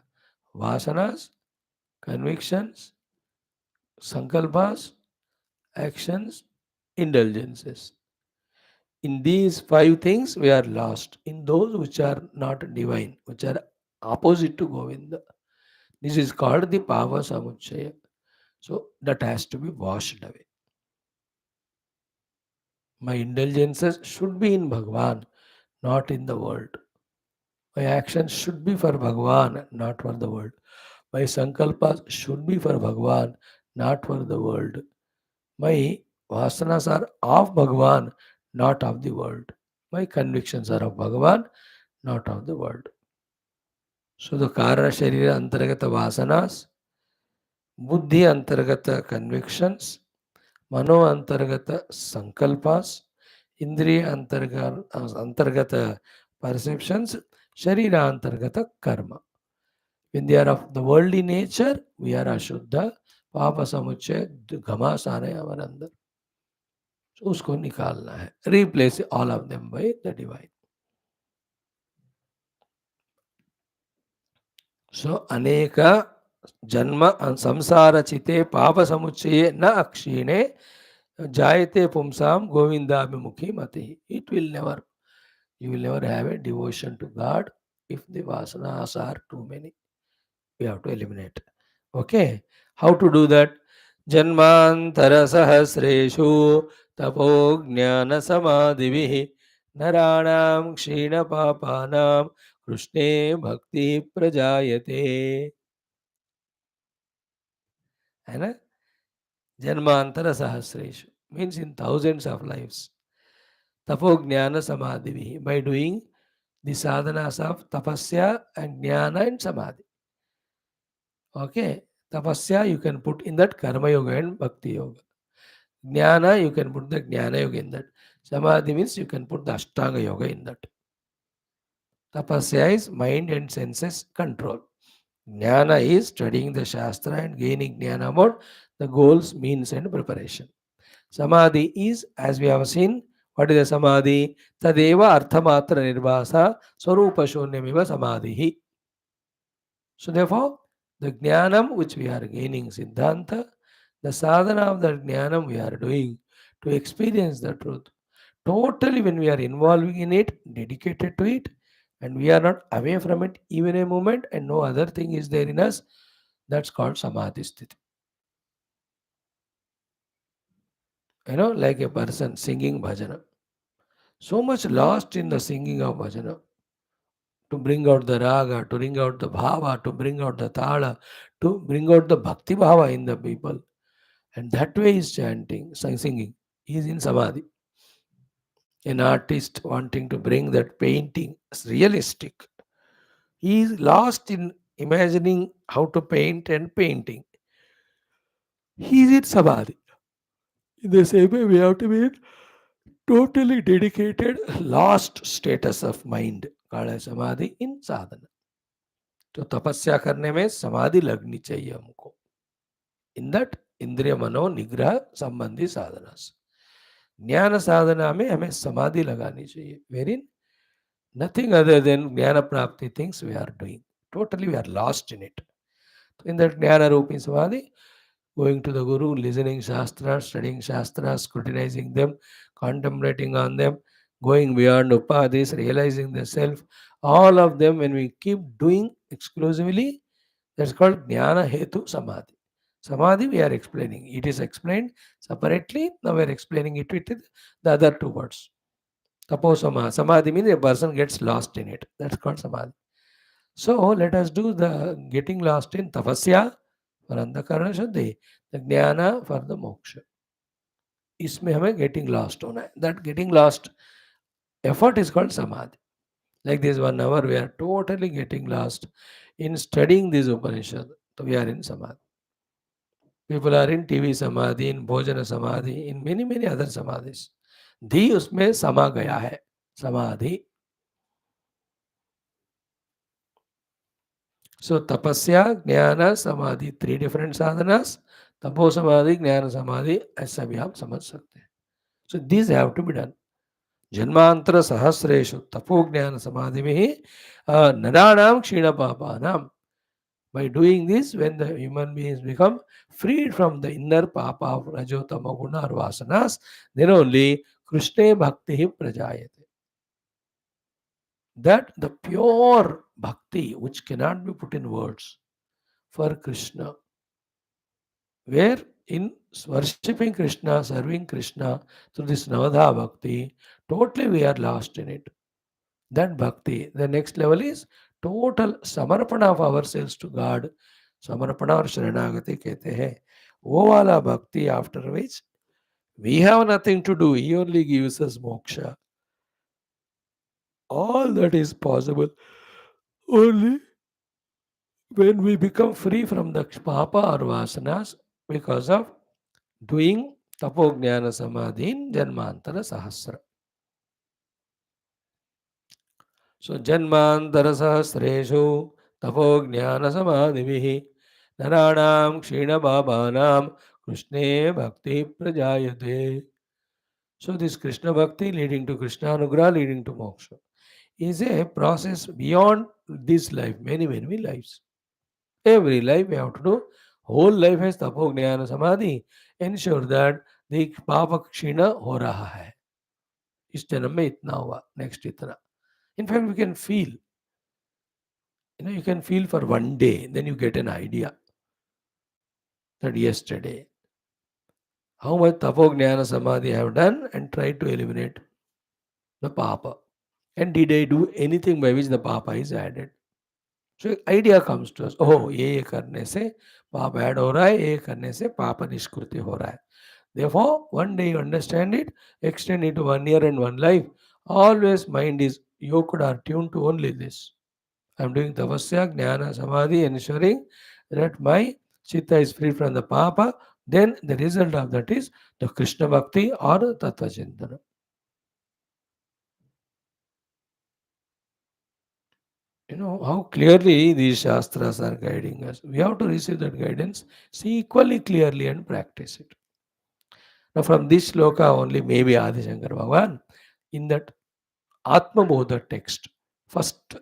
Vasanas, convictions, sankalpas, actions, indulgences. In these 5 things we are lost. In those which are not divine, which are opposite to Govinda. This is called the Pava Samuchaya. So that has to be washed away. My indulgences should be in Bhagwan, not in the world. My actions should be for Bhagwan, not for the world. My sankalpas should be for Bhagwan, not for the world. My vasanas are of Bhagwan, not of the world. My convictions are of Bhagwan, not of the world. So the Karana Sharira Antargata Vasanas, Buddhi Antargata convictions, Mano Antargata Sankalpas, Indriya Antargata perceptions, Sharira Antargata karma. When they are of the worldly nature, we are Ashuddha, Papa Samuchaya, Ghamas आ रहे हैं हमारे अंदर. So उसको निकालना है. Replace all of them by the divine. So अनेक जन्म संसार चिते पाप समुच्चये न अक्षीणे जायते पुंसाम गोविंदाभिमुखी मति. It will never, you will never have a devotion to God if the vasanas are too many. We have to eliminate. Okay, how to do that? Janmantara sahasreshu tapo jnana samadhivihi naranam kshina papanam krishne bhakti prajayate. है ना? Janmantara sahasreshu means in thousands of lives. Tapo jnana samadhivihi, by doing the sadhanas of tapasya and jnana and samadhi. Okay, tapasya you can put in that karma yoga and bhakti yoga. Jnana you can put the jnana yoga in that. Samadhi means you can put the ashtanga yoga in that. Tapasya is mind and senses control. Jnana is studying the shastra and gaining jnana about the goals, means and preparation. Samadhi is, as we have seen, what is the samadhi? Tadeva arthamatra nirvasa swarupa shunnyamiva samadhi. So therefore, the jnanam which we are gaining Siddhanta, the sadhana of the jnanam we are doing to experience the truth. Totally when we are involving in it, dedicated to it, and we are not away from it even a moment and no other thing is there in us, that's called samadhi sthiti. Like a person singing bhajana. So much lost in the singing of bhajana. To bring out the raga, to bring out the bhava, to bring out the tala, to bring out the bhakti bhava in the people. And that way is chanting, singing. He is in samadhi. An artist wanting to bring that painting as realistic. He is lost in imagining how to paint and painting. He is in samadhi. In the same way, we have to be in totally dedicated, lost status of mind called as samadhi in sadhana. तो तपस्या करने में समाधि लगनी चाहिए हमको. In that इंद्रिय मनो निग्रह संबंधी साधना से. ज्ञान साधना में हमें समाधि लगानी चाहिए. Wherein nothing other than jnana prapti things we are doing. Totally we are lost in it. In that jnana rupi samadhi, going to the guru, listening shastra, studying shastra, scrutinizing them, contemplating on them, going beyond upadhis, realizing the self, all of them when we keep doing exclusively, that's called jnana hetu samadhi. Samadhi we are explaining. It is explained separately. Now we are explaining it with the other 2 words. Tapo samadhi. Samadhi means a person gets lost in it. That's called samadhi. So let us do the getting lost in tapasya for अंतःकरण शुद्धि, the ज्ञाना for the moksha. इसमें हमें getting lost होना है. That getting lost effort is called samadhi. Like this 1 hour, we are totally getting lost in studying this Upanishad. So we are in samadhi. People are in TV samadhi, in bhojana samadhi, in many many other samadhis. धी उसमें समा गया है, समाधि. So tapasya, jnana, samadhi, 3 different sadhanas. तपो समाधि, ज्ञान समाधि, ऐसा भी आप समझ सकते हैं. So these have to be done. जन्मांतर सहस्रेषु तपो ज्ञान समाधि में ही नराणाम क्षीण पापानाम. By doing this, when the human beings become freed from the inner papa of rajo, tamo, guna or vasanas, then only Krishna bhakti prajayate. That the pure bhakti, which cannot be put in words, for Krishna, where in worshipping Krishna, serving Krishna through this Navadha bhakti, totally we are lost in it. That bhakti, the next level is total samarpana of ourselves to God. Samarpana or Sharanagati कहते हैं. वो वाला bhakti, after which we have nothing to do. He only gives us moksha. All that is possible only when we become free from the papa or vasanas because of doing tapojnana samadhi in janmantara sahasra. So janmantara sahasreshu tapojnana samadhivihi naranam kshina babanam krishne bhakti prajayate. So this Krishna bhakti leading to Krishna anugrah leading to moksha is a process beyond this life, many many lives. Every life we have to do. Whole life has tapo jnana samadhi. Ensure that the papa kshina ho raha hai. इस जन्म में इतना हुआ, next इतना. In fact, we can feel. You can feel for one day, then you get an idea that yesterday how much tapo jnana samadhi I have done and tried to eliminate the papa. And did I do anything by which the papa is added? So idea comes to us. Oh, ये करने से पाप add हो रहा है, ये करने से पाप निष्कृति हो रहा है. Therefore, one day you understand it, extend it to 1 year and one life. Always mind is yoked or tuned to only this. I am doing tapasya, jnana, samadhi, ensuring that my chitta is free from the papa. Then the result of that is the Krishna bhakti or tattva chintana. How clearly these shastras are guiding us. We have to receive that guidance, see equally clearly and practice it. Now from this shloka only maybe Adi Shankara Bhagavan in that Atma Bodha text, first,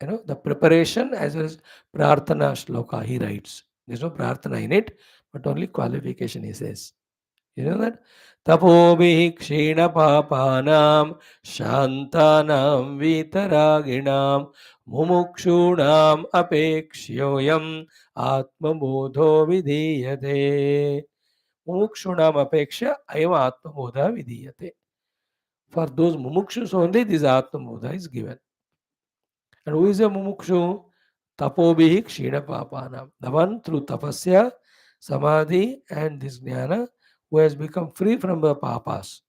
the preparation as well as Prarthana shloka he writes. There's no Prarthana in it, but only qualification he says. You know that? Tapobhi kshina papanam shantanam vitaraginam mumukshunam apekshyoyam atmabodho vidiyate. Mumukshunam apeksha ayam atmabodha vidiyate. For those mumukshus only this atmabodha is given. And who is a mumukshu? Tapobhi kshina papanam. The one through tapasya, samadhi and this jnana who has become free from the papas.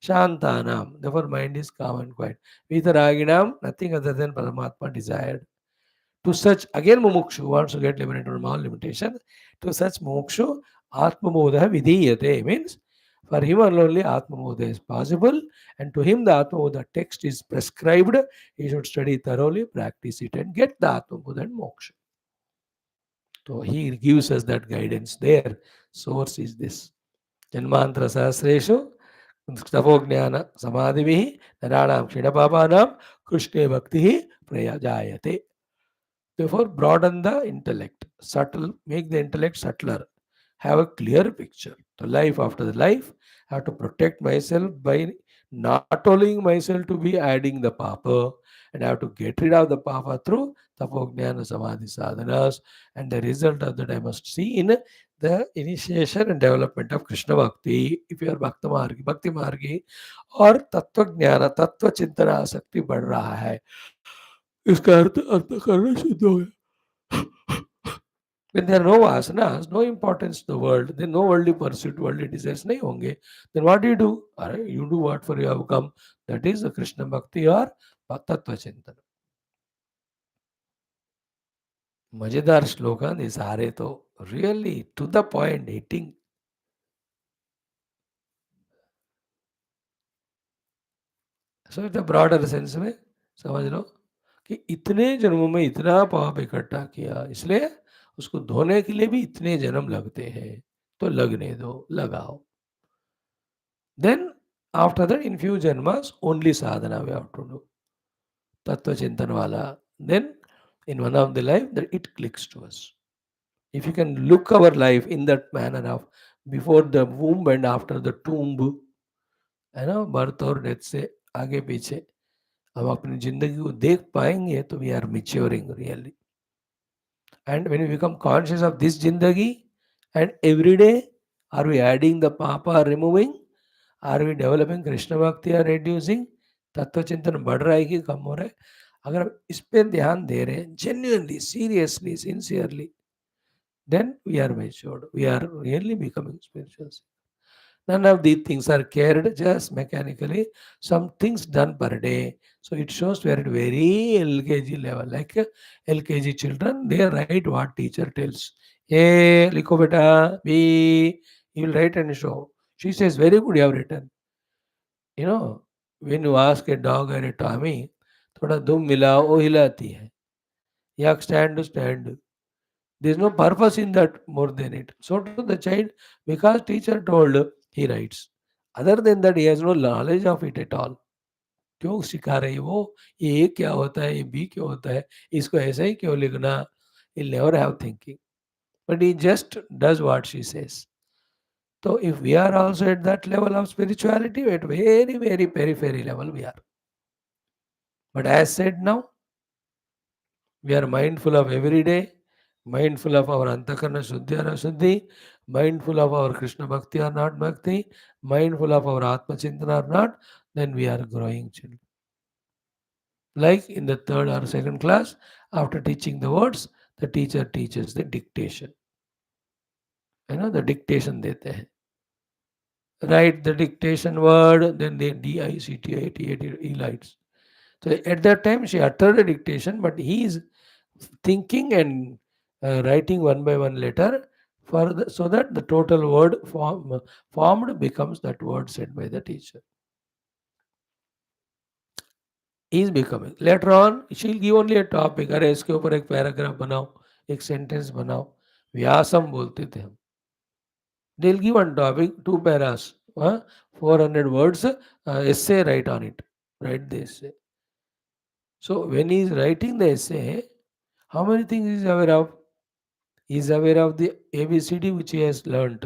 Shantanam. Therefore mind is calm and quiet. Vitaraginam, nothing other than Paramatma desired. To such, again mumukshu wants to get liberated from all limitation. To such mumukshu, atmabodha vidiyate means for him only atmabodha is possible, and to him the atmabodha text is prescribed. He should study thoroughly, practice it, and get the atmabodha and moksha. So he gives us that guidance there. Source is this. Janmantra sahasreshu tapojnana samadhivihi naranam kshidapapanam krishne bhakti prayajayate. Therefore, broaden the intellect, subtle, make the intellect subtler, have a clear picture. The life after the life, I have to protect myself by not allowing myself to be adding the papa, and I have to get rid of the papa through tapojnana samadhi sadhanas, and the result of that I must see in the initiation and development of Krishna Bhakti, if you are Bhakti Margi, or Tattva Jnana, Tattva Chintana Asakti बढ़ रहा है. इसका अर्थ अर्थ करना शुद्ध हो गया. When there are no vasanas, no importance to the world, then no worldly pursuit, worldly desires नहीं होंगे. Then what do you do? अरे you do what for you have come. That is the Krishna Bhakti or Tattva Chintan. मजेदार श्लोक हैं ये सारे तो, really to the point, hitting. So the broader sense में समझ लो कि इतने जन्मों में इतना पाप इकट्ठा किया, इसलिए उसको धोने के लिए भी इतने जन्म लगते हैं. तो लगने दो, लगाओ. Then after that in few जन्मस only sadhana we have to do, तत्व चिंतन वाला. Then in one of the life that it clicks to us. If you can look our life in that manner of before the womb and after the tomb, है ना, birth और death से आगे पीछे हम अपनी जिंदगी को देख पाएंगे तो we are maturing really. And when we become conscious of this zindagi and every day, are we adding the papa, removing, are we developing Krishna bhakti, are reducing, तत्व चिंतन बढ़ रहा है कि कम हो रहा है. अगर हम इस पे ध्यान दे रहे हैं genuinely, seriously, sincerely, then we are matured. We are really becoming spiritual. None of these things are cared, just mechanically. Some things done per day. So it shows we are at very LKG level. Like LKG children, they write what teacher tells. A, likho beta, B, you will write and show. She says, very good, you have written. You know, when you ask a dog or a Tommy, थोड़ा दुम मिलाओ, वो हिलाती है. या stand to stand. There is no purpose in that more than it. So to the child, because teacher told, he writes. Other than that, he has no knowledge of it at all. क्यों सिखा रही वो, ये ए क्या होता है, ये B क्या होता है, इसको ऐसा ही क्यों लिखना. He'll never have thinking. But he just does what she says. So if we are also at that level of spirituality, at very, very periphery level we are. But as said now, we are mindful of every day, mindful of our antakarna shuddhi or ashuddhi, mindful of our Krishna bhakti or not bhakti, mindful of our Atma Chintana or not, then we are growing children. Like in the third or second class, after teaching the words, the teacher teaches the dictation. You know, the dictation dete hain. Write the dictation word, then the DICT he writes. So at that time, she uttered a dictation, but he is thinking and writing one by one letter for so that the total word formed becomes that word said by the teacher. He is becoming. Later on, she'll give only a topic. अरे इसके ऊपर एक paragraph बनाओ, एक sentence बनाओ. व्यासम बोलते थे हम. They'll give one topic, two paras, 400 words, essay write on it. Write the essay. So when he is writing the essay, how many things he is aware of? He is aware of the ABCD which he has learnt.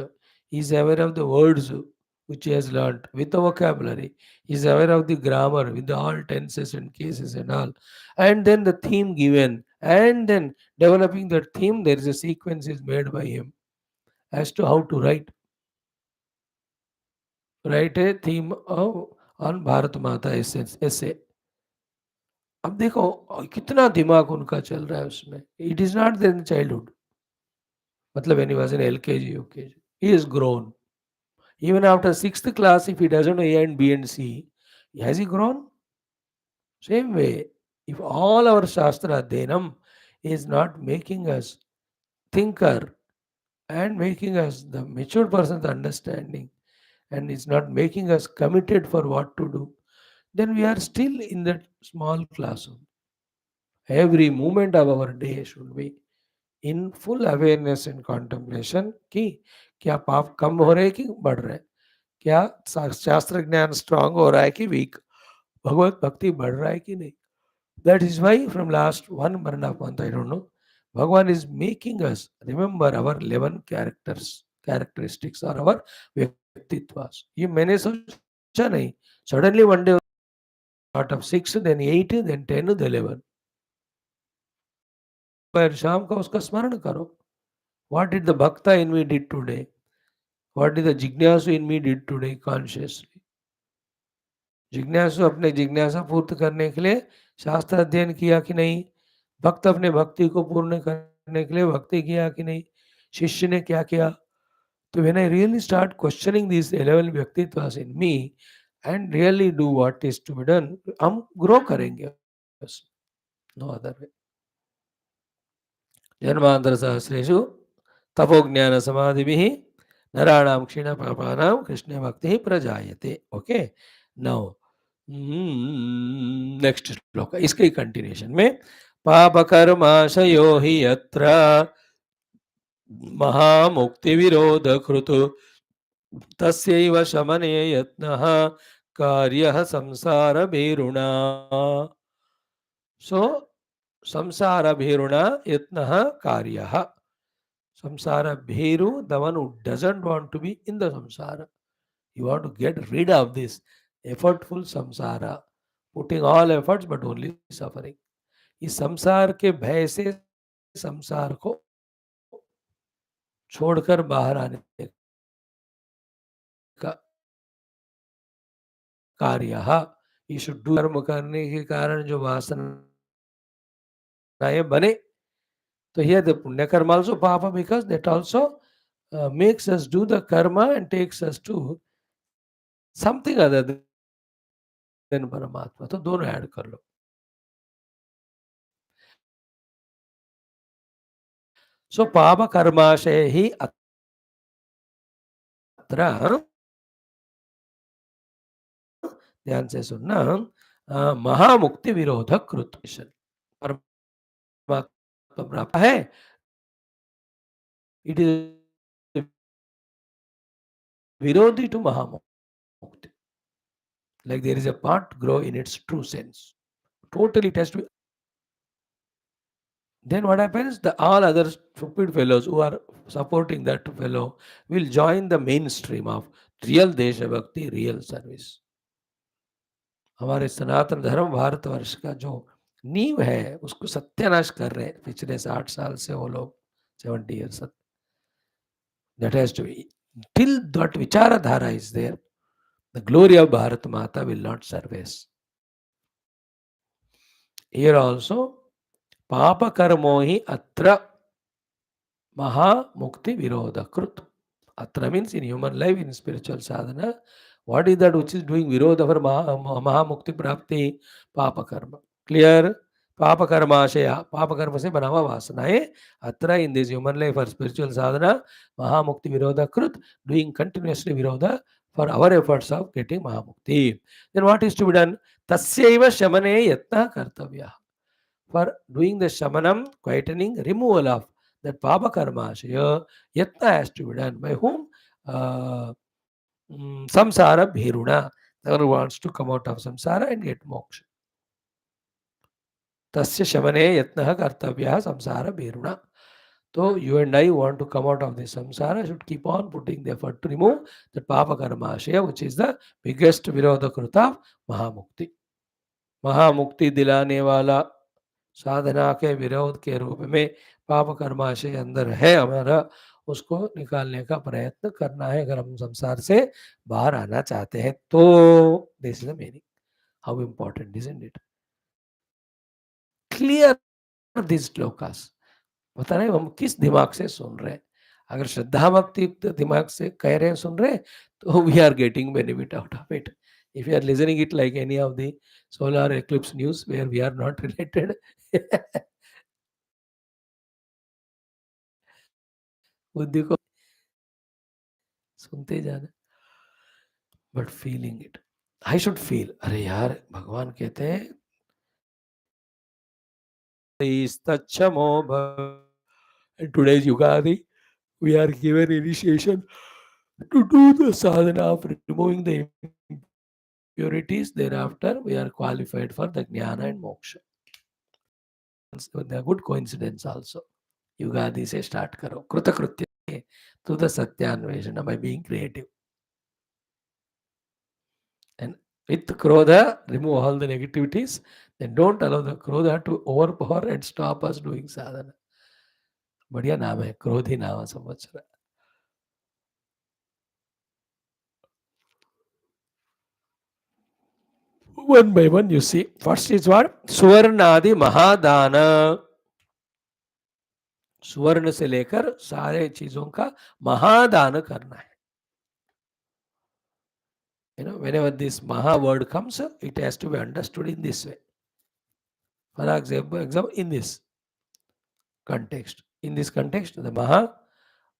He is aware of the words which he has learnt with the vocabulary. He is aware of the grammar with the all tenses and cases and all. And then the theme given. And then developing that theme, there is a sequence is made by him as to how to write. Write a theme on Bharat Mata essay. अब देखो कितना दिमाग उनका चल रहा है उसमें. It is not there in childhood. मतलब when he was in LKG, UKG. He is grown. Even after 6th class, if he doesn't know A and B and C, has he grown? Same way, if all our Shastra Dhenam is not making us thinker and making us the mature person's understanding and is not making us committed for what to do, then we are still in that small classroom. Every moment of our day should be in full awareness and contemplation कि क्या पाप कम हो रहे हैं कि बढ़ रहे हैं, क्या शास्त्र ज्ञान स्ट्रांग हो रहा है कि वीक, भगवत भक्ति बढ़ रहा है कि नहीं. That is why from last 1.5 month, I don't know, Bhagwan is making us remember our 11 characteristics or our व्यक्तित्वास. ये मैंने सोचा नहीं, suddenly one day out of 6, then 8, then 10, then 11. पर शाम का उसका स्मरण करो. What did the bhakta in me did today? What did the jignasu in me did today consciously? जिज्ञासु अपने जिज्ञासा पूर्त करने के लिए शास्त्र अध्ययन किया कि नहीं, भक्त अपने भक्ति को पूर्ण करने के लिए भक्ति किया कि नहीं, शिष्य ने क्या किया। तो when I really start questioning this 11 vyaktitva in me and really do what is to be done, हम ग्रो करेंगे, बस, नो अदर वे। जन्मांतर सहस्रेषु तपो ज्ञान समाधिभिः नराणां क्षीण पापानां कृष्ण भक्ति प्रजायते। ओके, नाउ नेक्स्ट श्लोक, इसके ही कंटिन्यूशन में, पाप कर्माशयो हि यत्र महामुक्ति विरोध कृत तस्यैव शमने यत्नः कार्यः संसार भेरुणा। सो संसार भेरुणा यत्नः कार्यः, samsara bheru, the one who doesn't want to be in the samsara, you want to get rid of this effortful samsara, putting all efforts but only suffering, इस संसार के भय से संसार को छोड़कर बाहर आने का कार्य, ये शुद्ध कर्म करने के कारण जो वासनाएं बने, तो here the punya karma also papa, because that also makes us do the karma and takes us to something other than परमात्मा, तो दोनों ऐड कर लो। सो पाप कर्माशय ही अत्र, ध्यान से सुनना, महामुक्ति विरोधक कृत, परमात्मा प्राप्त है, इट इज विरोधी to महामुक्ति, like there is a part grow in its true sense, totally test. Then what happens, the all other stupid fellows who are supporting that fellow will join the mainstream of real desha bhakti, real service. हमारे सनातन धर्म भारतवर्ष का जो नींव है उसको सत्यानाश कर रहे हैं पिछले 60 साल से वो लोग, 70 years. That has to be, till that vicharadhara is there, the glory of Bharat Mata will not surface. Here also, papa karmo hi atra maha mukti virodha krut. Atra means in human life, in spiritual sadhana, what is that which is doing virodha for maha mukti prapti? Papa karma. Clear? पाप कर्माशय, पाप कर्म से बना हुआ वासनाएं, अत्र in this human life for spiritual sadhana mahamukti विरोध कृत, डूइंग कंटिन्यूअसली विरोध for our efforts of getting mahamukti. Then what is to be done, तस्यैव शमने यत्नः कर्तव्यः, फॉर डूइंग द शमनम, quietening, removal of that paap karmashaya, yatna has to be done by whom? Samsara bhiruna, the one who wants to come out of samsara and get moksha. तस्य शमने यत्नः कर्तव्यः संसार भेरुणा. So you and I want to come out of this samsara, should keep on putting the effort to remove the papa karma ashaya, which is the biggest virodha kruta of महामुक्ति. महामुक्ति दिलाने वाला साधना के विरोध के रूप में पाप कर्माशय अंदर है हमारा, उसको निकालने का प्रयत्न करना है अगर हम संसार से बाहर आना चाहते हैं तो। This is the meaning, how important isn't it, clear this shlokas. पता नहीं हम किस दिमाग से सुन रहे हैं, अगर श्रद्धा भक्ति युक्त दिमाग से कह रहे हैं, सुन रहे हैं, तो we are getting benefit out of it. If you are listening it like any of the solar eclipse news where we are not related, बुद्धि को सुनते जाना, but feeling it, I should feel, अरे यार भगवान कहते हैं तच्छमो भव. Today's Yugadi, we are given initiation to do the sadhana of removing the impurities. Thereafter, we are qualified for the Jnana and Moksha. The good coincidence also. Yugadi से start करो, कृतकृत्य to the Satyanveshana by being creative. And with Krodha, remove all the negativities. Then don't allow the Krodha to overpower and stop us doing sadhana. बढ़िया नाम है, क्रोधी नाम संवत्सर. One by one you see. First is what? Suvarnadi Mahadana. स्वर्ण से लेकर सारे चीजों का महादान करना है. Whenever this Maha word comes, it has to be understood in this way. For example, in this context. In this context, the Maha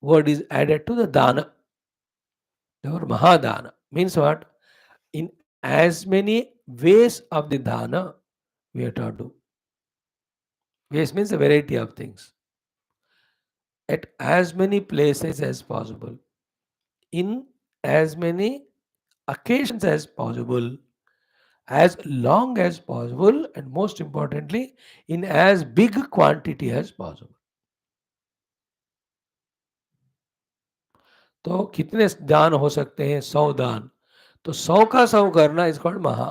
word is added to the Dana. Therefore, Mahadana means what? In as many ways of the Dana we have to do. Ways means a variety of things. At as many places as possible. In as many occasions as possible. As long as possible, and most importantly, in as big quantity as possible. तो कितने दान हो सकते हैं? 100 दान. तो 100 का 100 करना इज कॉल्ड महा.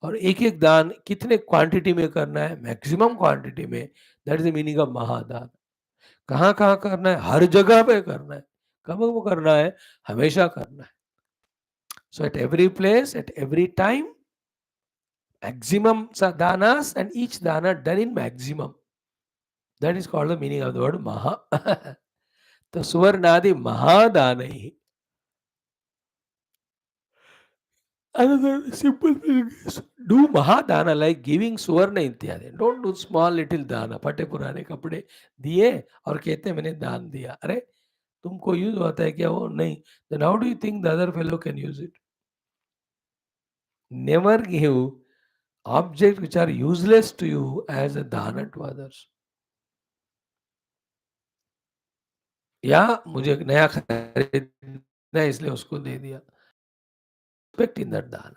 और एक एक दान कितने क्वांटिटी में करना है? मैक्सिमम क्वांटिटी में. That is the meaning of महादान. कहाँ कहाँ करना है? हर जगह पे करना है. कब करना है? हमेशा करना है. So at every place, at every time, maximum danas, and each dana done in maximum. That is called the meaning of the word Maha. So Suvarnadi Mahadana. Another simple thing is do Mahadana like giving Suvarna इत्यादि. Don't do small little dana. फटे पुराने कपड़े दिए और कहते मैंने दान दिया. अरे तुमको यूज होता है क्या? वो नहीं. Then how do you think the other fellow can use it? Never give objects which are useless to you as a dana to others. या मुझे एक नया खरीदना है इसलिए उसको दे दिया. Respect in that dana.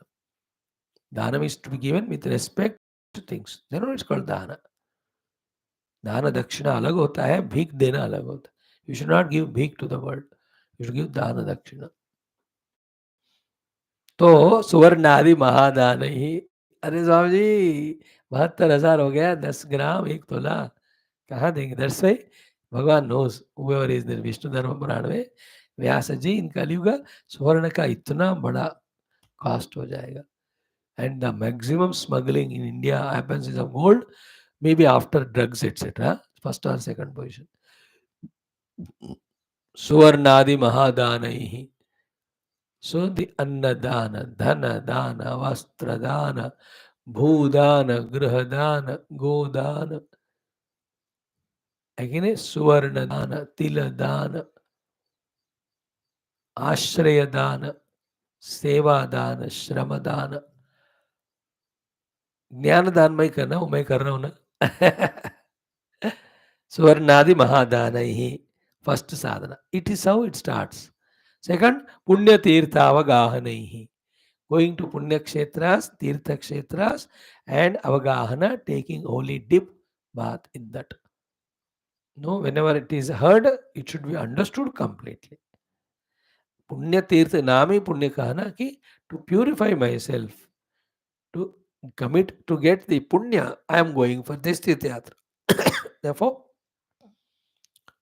Dhanam is to be given with respect to things. Then it's called dana. दान दक्षिणा अलग होता है, भीख देना अलग होता है. यू शुड नॉट गिव भीख to the world, you should give दान दक्षिणा. तो सुवर्णादि महादान ही. अरे स्वामी जी 72,000 हो गया, 10 ग्राम 1 तोला कहाँ देंगे? दैट्स व्हाई भगवान knows whoever is the Vishnu Dharma Purana में व्यास जी इन कलयुग स्वर्ण का इतना बड़ा कॉस्ट हो जाएगा. And the maximum smuggling in India happens is of gold, maybe after drugs etc. First or second position. Suvarnadi Mahadanahi. So the Annadana, Dhana Dana, Vastra Dana, Bhudana, Grahadana, Godana. Again, Suvarna Dana, Tila Dana, Ashraya Dana, Seva Dana, Shrama Dana. ज्ञान दान मैं करना हूं, मैं कर रहा हूं ना. Suvarnadi Mahadanahi. First sadhana. It is how it starts. Second, Punya Tirtha Avagahanahi. Going to Punya Kshetras, Tirtha Kshetras, and Avagahana, taking holy dip bath in that. No, whenever it is heard, it should be understood completely. Punya Tirtha Nami Punya Kahana ki to purify myself, to commit to get the Punya, I am going for this Tirtha Yatra. Therefore,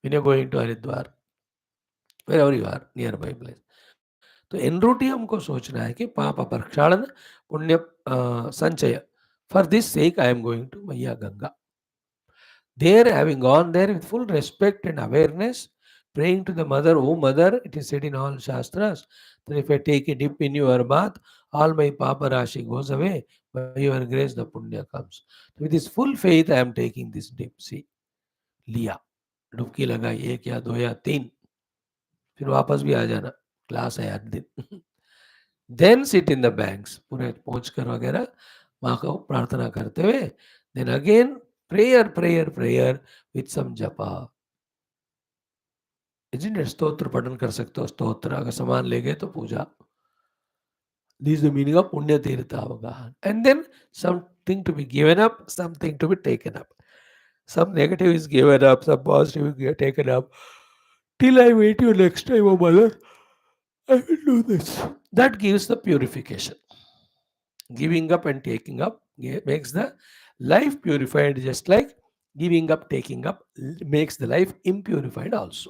when you are going to Haridwar, wherever you are, nearby place. तो एनरूटी हमको सोचना है कि पाप प्रक्षालन पुण्य संचय. For this sake I am going to मैया Ganga. There, having gone there with full respect and awareness, praying to the mother, oh mother, it is said in all Shastras that if I take a dip in your bath, all my papa rashi goes away. By your grace, the punya comes. So with this full faith, I am taking this dip. See, लिया, डुबकी लगाई, 1 या 2 या 3, फिर वापस भी आ जाना, class है हर दिन. Then sit in the banks, पूरे पहुंच कर वगैरह माँ को प्रार्थना करते हुए, then again prayer prayer prayer with some जपा. स्तोत्र पठन कर सकते हो, स्तोत्र अगर सामान ले गए तो पूजा. This is the meaning of पुण्य तीर्थ अवगाहन. And then something to be given up, something to be taken up. Some negative is given up, some positive is taken up. Till I meet you next time, oh mother, I will do this. That gives the purification. Giving up and taking up makes the life purified, just like giving up, taking up makes the life impurified also.